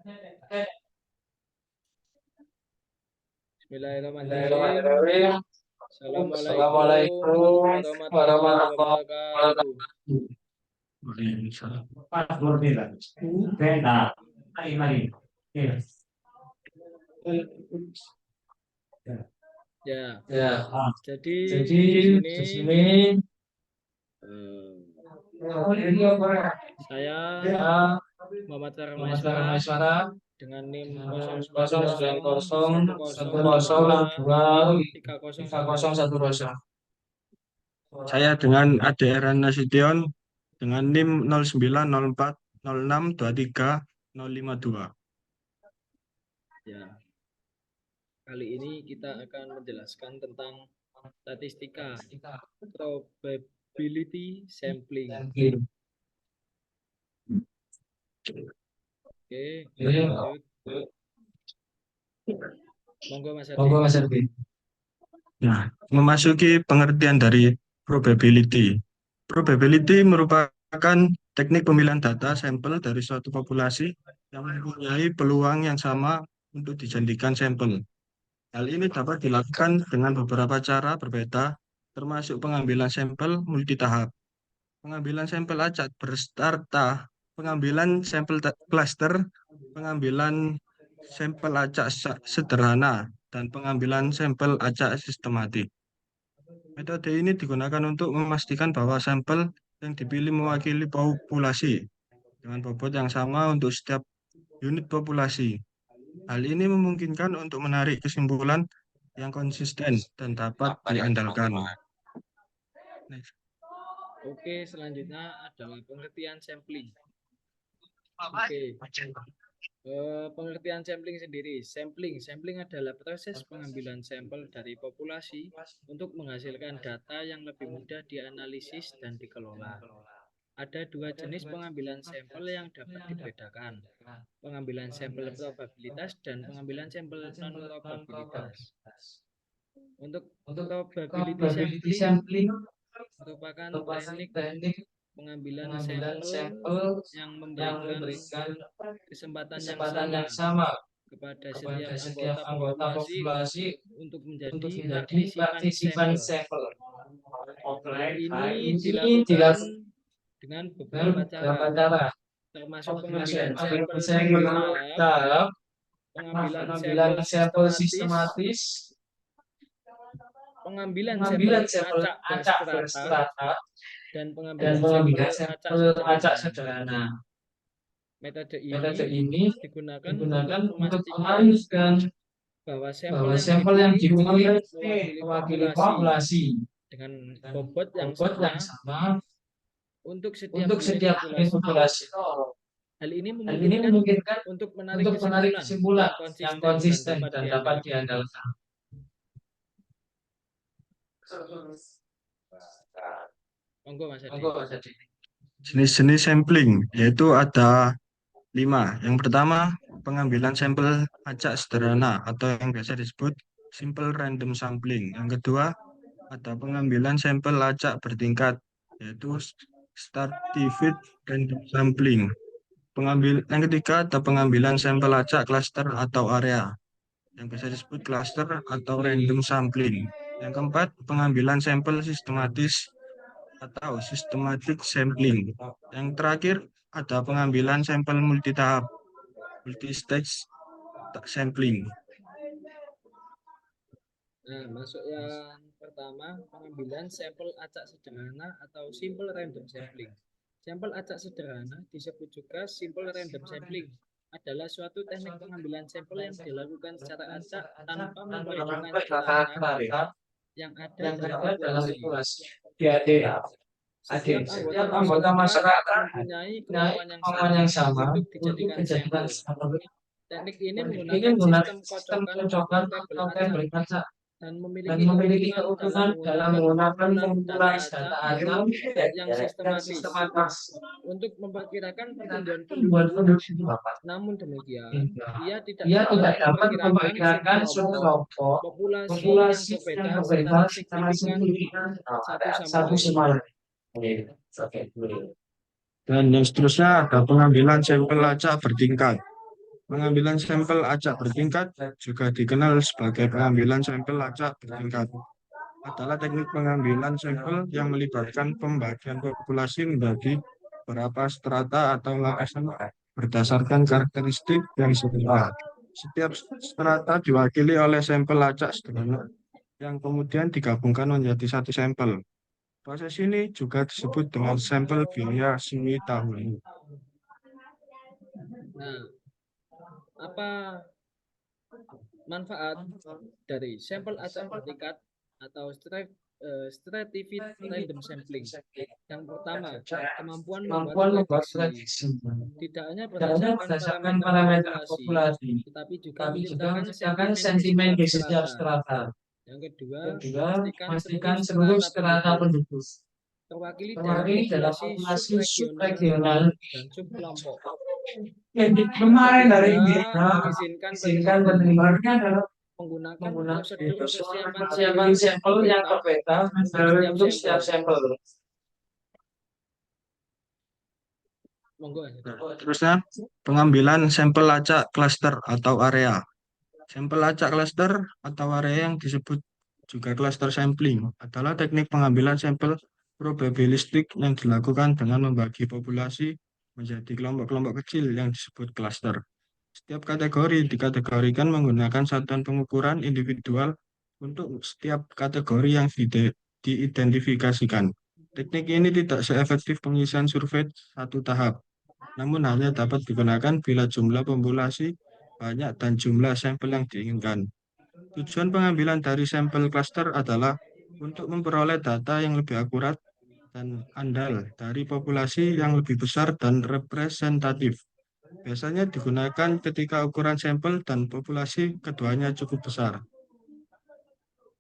Bismillahirrahmanirrahim. Bismillahirrahmanirrahim. Assalamualaikum Assalamualaikum warahmatullahi warahmatullahi wabarakatuh. wabarakatuh. Ya, Ya, jadi jadi di sini di sini eh, ya, saya Muhammad Farah Muhammad Maiswara Maiswara dengan NIM dengan 090 1062 10 Saya dengan Ade Erhan Nasution dengan NIM 0904062352. Ya, kali ini kita akan menjelaskan tentang statistika probability sampling. Oke, lanjut. Monggo Mas Adi. Monggo Mas Ardi. Nah, memasuki pengertian dari probability. Probability merupakan teknik pemilihan data sampel dari suatu populasi yang mempunyai peluang yang sama untuk dijadikan sampel. Hal ini dapat dilakukan dengan beberapa cara berbeda, termasuk pengambilan sampel multitahap, pengambilan sampel acak berserta pengambilan sampel cluster, pengambilan sampel acak sederhana, dan pengambilan sampel acak sistematik. Metode ini digunakan untuk memastikan bahwa sampel yang dipilih mewakili populasi dengan bobot yang sama untuk setiap unit populasi. Hal ini memungkinkan untuk menarik kesimpulan yang konsisten dan dapat diandalkan. Oke, selanjutnya adalah pengertian sampling. Oke, pengertian sampling sendiri. Sampling adalah proses pengambilan sampel dari populasi untuk menghasilkan data yang lebih mudah dianalisis dan dikelola. Ada dua jenis pengambilan sampel yang dapat dibedakan, pengambilan sampel probabilitas dan pengambilan sampel non-probabilitas. Untuk probability sampling merupakan teknik pengambilan sampel yang memberikan kesempatan yang sama kepada setiap anggota populasi untuk menjadi partisipan sampel. Hal ini dilakukan dengan beberapa cara, termasuk pengambilan sampel multitahap, pengambilan sampel sistematis, pengambilan sampel acak berstrata, dan pengambilan sampel acak sederhana. Metode ini digunakan untuk memastikan bahwa sampel yang dipilih mewakili populasi dengan bobot yang sama untuk setiap unit populasi. Hal ini memungkinkan untuk menarik kesimpulan yang konsisten dan dapat diandalkan. Monggo Mas Adi. Jenis-jenis sampling yaitu ada 5. Yang pertama, pengambilan sampel acak sederhana atau yang biasa disebut simple random sampling. Yang kedua, ada pengambilan sampel acak bertingkat yaitu stratified random sampling. Yang ketiga, ada pengambilan sampel acak cluster atau area yang biasa disebut cluster atau random sampling. Yang keempat, pengambilan sampel sistematis atau systematic sampling. Yang terakhir, ada pengambilan sampel multitahap, multi-stage sampling. Nah, masuk yang pertama, pengambilan sampel acak sederhana atau simple random sampling. Sampel acak sederhana disebut juga simple random sampling adalah suatu teknik pengambilan sampel yang dilakukan secara acak tanpa memperhitungkan data yang ada dalam populasi. Setiap anggota masyarakat mempunyai kemampuan yang sama untuk dijadikan sampel. Teknik ini menggunakan sistem kocokan atau tabel acak dan memiliki keuntungan dalam menggunakan pengumpulan data acak yang sistematis untuk memperkirakan pertumbuhan penduduk. Namun demikian, ia tidak dapat memperkirakan subkelompok populasi yang berbeda secara signifikan satu sama lain. Dan yang seterusnya ada pengambilan sampel acak bertingkat. Pengambilan sampel acak bertingkat juga dikenal sebagai pengambilan sampel acak bertingkat. Adalah teknik pengambilan sampel yang melibatkan pembagian populasi menjadi beberapa strata atau lapisan berdasarkan karakteristik yang serupa. Setiap strata diwakili oleh sampel acak sederhana yang kemudian digabungkan menjadi satu sampel. Proses ini juga disebut dengan sampel biaya semi tahunan. Nah, apa manfaat dari sampel acak bertingkat atau stratified random sampling? Yang pertama, kemampuan membuat prediksi. Tidak hanya berdasarkan parameter populasi, tetapi juga menciptakan sentimen di setiap strata. Yang kedua, memastikan seluruh strata penduduk terwakili dalam populasi subregional dan subkelompok. Kemarin dari Ketiga, India mengizinkan izinkan peneliti penerimaannya adalah menggunakan prosedur menggunakan persiapan persiapan sampel yang berbeda untuk setiap sampel. Monggo. Terusnya, pengambilan sampel acak klaster atau area. Sampel acak klaster atau area yang disebut juga cluster sampling adalah teknik pengambilan sampel probabilistik yang dilakukan dengan membagi populasi menjadi kelompok-kelompok kecil yang disebut klaster. Setiap kategori dikategorikan menggunakan satuan pengukuran individual untuk setiap kategori yang diidentifikasikan. Teknik ini tidak seefektif pengisian survei satu tahap, namun hanya dapat digunakan bila jumlah populasi banyak dan jumlah sampel yang diinginkan. Tujuan pengambilan dari sampel cluster adalah untuk memperoleh data yang lebih akurat dan andal dari populasi yang lebih besar dan representatif. Biasanya digunakan ketika ukuran sampel dan populasi keduanya cukup besar.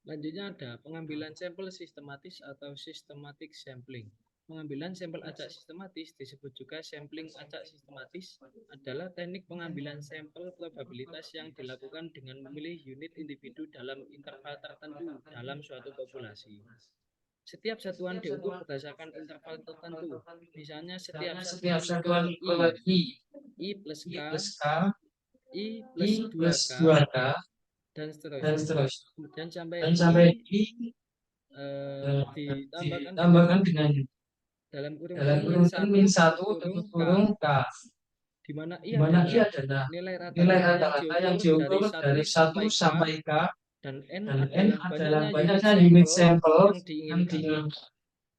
Selanjutnya ada pengambilan sampel sistematis atau systematic sampling. Pengambilan sampel acak sistematis disebut juga sampling acak sistematis adalah teknik pengambilan sampel probabilitas yang dilakukan dengan memilih unit individu dalam interval tertentu dalam suatu populasi. Setiap satuan diukur berdasarkan interval tertentu. Misalnya setiap satuan I plus K, I plus 2K, dan seterusnya. Dan sampai I ditambahkan dengan dalam kurung min 1 tutup kurung K, di mana I adalah nilai rata-rata yang diukur dari 1 sampai K, dan N adalah banyaknya unit sampel yang diinginkan.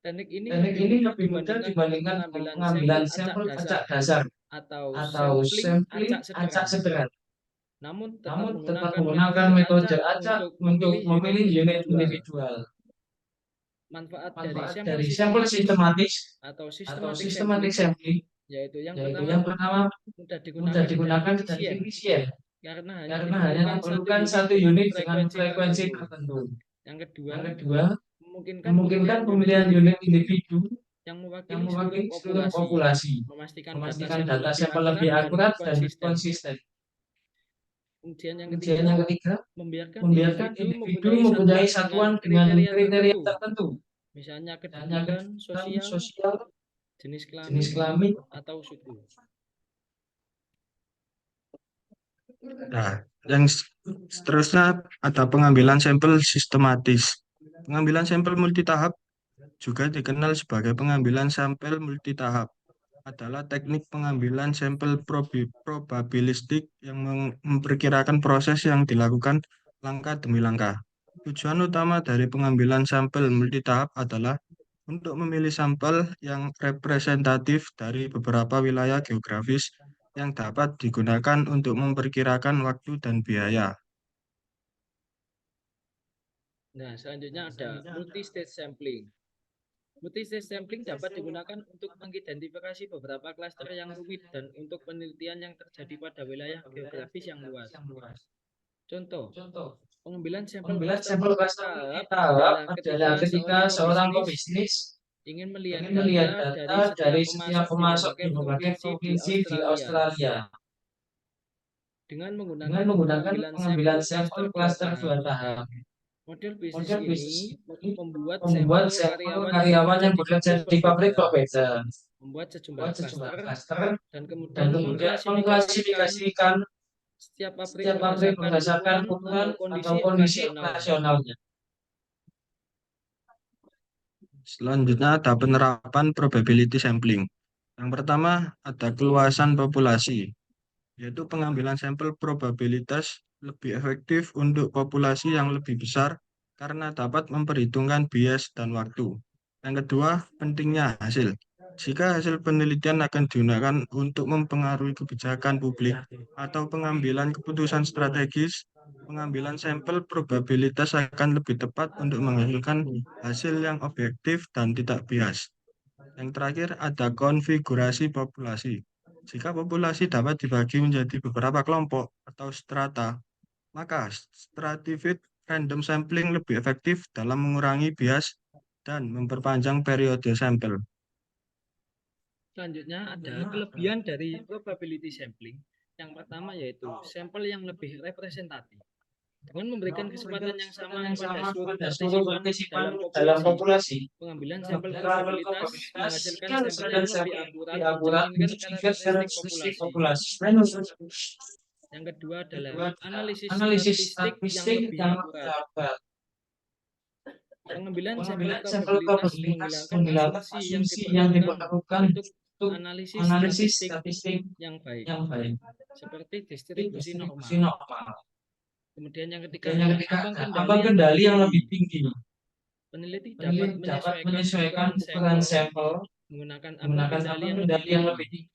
Teknik ini lebih mudah dibandingkan pengambilan sampel acak dasar atau sampling acak sederhana. Namun tetap menggunakan metode acak untuk memilih unit individual. Manfaat dari sampel sistematis atau systematic sampling yaitu yang pertama mudah digunakan dan efisien karena hanya diperlukan satu unit dengan frekuensi tertentu. Yang kedua, memungkinkan pemilihan unit individu yang mewakili seluruh populasi, memastikan data sampel lebih akurat dan konsisten. Kemudian yang ketiga, membiarkan individu mempunyai satuan dengan kriteria tertentu, misalnya kedudukan sosial, jenis kelamin, atau suku. Nah, yang seterusnya ada pengambilan sampel sistematis. Pengambilan sampel multitahap juga dikenal sebagai pengambilan sampel multitahap adalah teknik pengambilan sampel probabilistik yang memperkirakan proses yang dilakukan langkah demi langkah. Tujuan utama dari pengambilan sampel multitahap adalah untuk memilih sampel yang representatif dari beberapa wilayah geografis yang dapat digunakan untuk memperkirakan waktu dan biaya. Nah, selanjutnya ada multi-stage sampling. Multi-stage sampling dapat digunakan untuk mengidentifikasi beberapa klaster yang rumit dan untuk penelitian yang terjadi pada wilayah geografis yang luas. Contoh, pengambilan sampel klaster tahap adalah ketika seorang pebisnis ingin melihat data dari setiap pemasok di berbagai provinsi di Australia. Dengan menggunakan pengambilan sampel klaster 2 tahap. Model bisnis ini membuat sampel karyawan yang bekerja di pabrik berbeda, membuat sejumlah klaster, dan kemudian mengklasifikasikan Setiap pabrik Setiap pabrik berdasarkan ukuran ukuran atau atau kondisi kondisi operasional. operasionalnya. Selanjutnya ada penerapan probability sampling. Yang pertama ada keluasan populasi, yaitu pengambilan sampel probabilitas lebih efektif untuk populasi yang lebih besar karena dapat memperhitungkan bias dan waktu. Yang kedua, pentingnya hasil. Jika hasil penelitian akan digunakan untuk mempengaruhi kebijakan publik atau pengambilan keputusan strategis, pengambilan sampel probabilitas akan lebih tepat untuk menghasilkan hasil yang objektif dan tidak bias. Yang terakhir ada konfigurasi populasi. Jika populasi dapat dibagi menjadi beberapa kelompok atau strata, maka stratified random sampling lebih efektif dalam mengurangi bias dan memperpanjang periode sampel. Selanjutnya ada kelebihan dari probability sampling. Yang pertama yaitu sampel yang lebih representatif. Dengan memberikan kesempatan yang sama kepada seluruh pada seluruh partisipan partisipan dalam dalam populasi, populasi. pengambilan sampel Pengambilan sampel probabilitas probabilitas menghasilkan yang sampel yang lebih lebih akurat akurat mencerminkan mencerminkan karakteristik karakteristik populasi. populasi. Yang kedua adalah Kedua, analisis analisis statistik yang statistik lebih yang akurat. akurat. Pengambilan sampel Pengambilan sampel probabilitas probabilitas menghilangkan menghilangkan asumsi yang asumsi yang diperlukan diperlukan untuk untuk analisis analisis statistik statistik yang baik, yang baik. seperti distribusi Distribusi normal. normal. Kemudian yang ketiga Dan yang ada ketiga, ambang ambang kendali yang kendali lebih yang lebih tinggi. tinggi. Peneliti dapat Peneliti dapat menyesuaikan menyesuaikan ukuran ukuran sampel sampel menggunakan ambang menggunakan kendali ambang yang lebih kendali yang tinggi. lebih tinggi.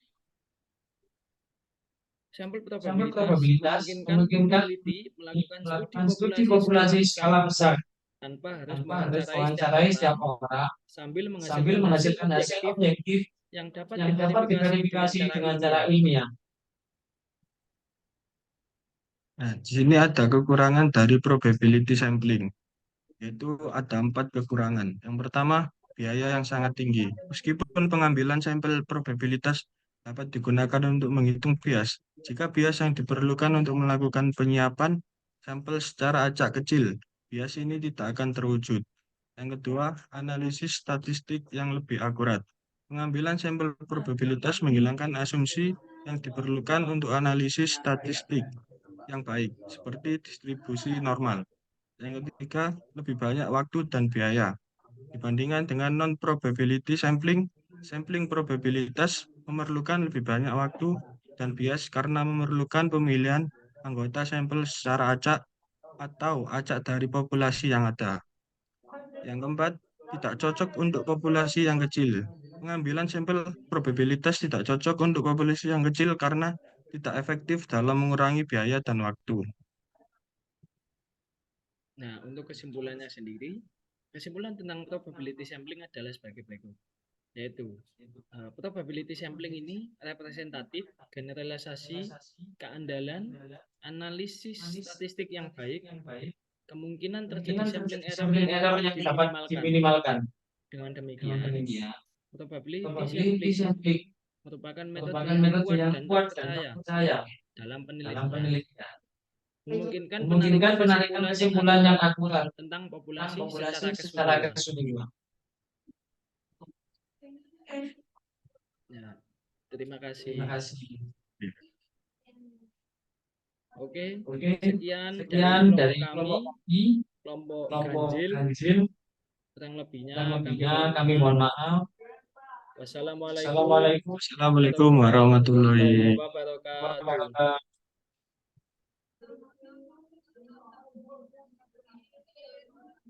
Sampel Sampel probabilitas memungkinkan memungkinkan peneliti melakukan studi melakukan studi populasi skala populasi besar skala besar tanpa harus tanpa harus mewawancarai setiap mewawancarai orang setiap orang sambil sambil menghasilkan hasil menghasilkan hasil objektif objektif yang dapat yang dapat diverifikasi dengan diverifikasi cara dengan cara ilmiah. ilmiah. Nah, di sini ada kekurangan dari probability sampling, yaitu ada 4 kekurangan. Yang pertama, biaya yang sangat tinggi. Meskipun pengambilan sampel probabilitas dapat digunakan untuk menghitung bias, jika bias yang diperlukan untuk melakukan penyiapan sampel secara acak kecil, bias ini tidak akan terwujud. Yang kedua, analisis statistik yang lebih akurat. Pengambilan sampel probabilitas menghilangkan asumsi yang diperlukan untuk analisis statistik yang baik, seperti distribusi normal. Yang ketiga, lebih banyak waktu dan biaya. Dibandingkan dengan non-probability sampling, sampling probabilitas memerlukan lebih banyak waktu dan bias karena memerlukan pemilihan anggota sampel secara acak atau acak dari populasi yang ada. Yang keempat, tidak cocok untuk populasi yang kecil. Pengambilan sampel probabilitas tidak cocok untuk populasi yang kecil karena tidak efektif dalam mengurangi biaya dan waktu. Nah, untuk kesimpulannya sendiri, kesimpulan tentang probability sampling adalah sebagai berikut, yaitu probability sampling ini representatif, generalisasi, keandalan, analisis statistik yang baik, kemungkinan terjadi sampling error yang dapat yang dapat diminimalkan. diminimalkan. Dengan Dengan demikian, demikian, probability probability sampling sampling merupakan metode merupakan yang metode kuat yang dan kuat dan terpercaya terpercaya dalam dalam penelitian, penelitian. memungkinkan Memungkinkan penarikan kesimpulan yang akurat tentang tentang populasi populasi secara secara keseluruhan. keseluruhan. Ya, terima kasih. Terima kasih. Oke, Oke, sekian sekian dari kelompok kami, kelompok kelompok ganjil. ganjil. Kurang lebihnya Kurang kami lebihnya mohon kami maaf. mohon maaf. Wassalamualaikum Assalamualaikum Assalamualaikum warahmatullahi wabarakatuh. warahmatullahi wabarakatuh.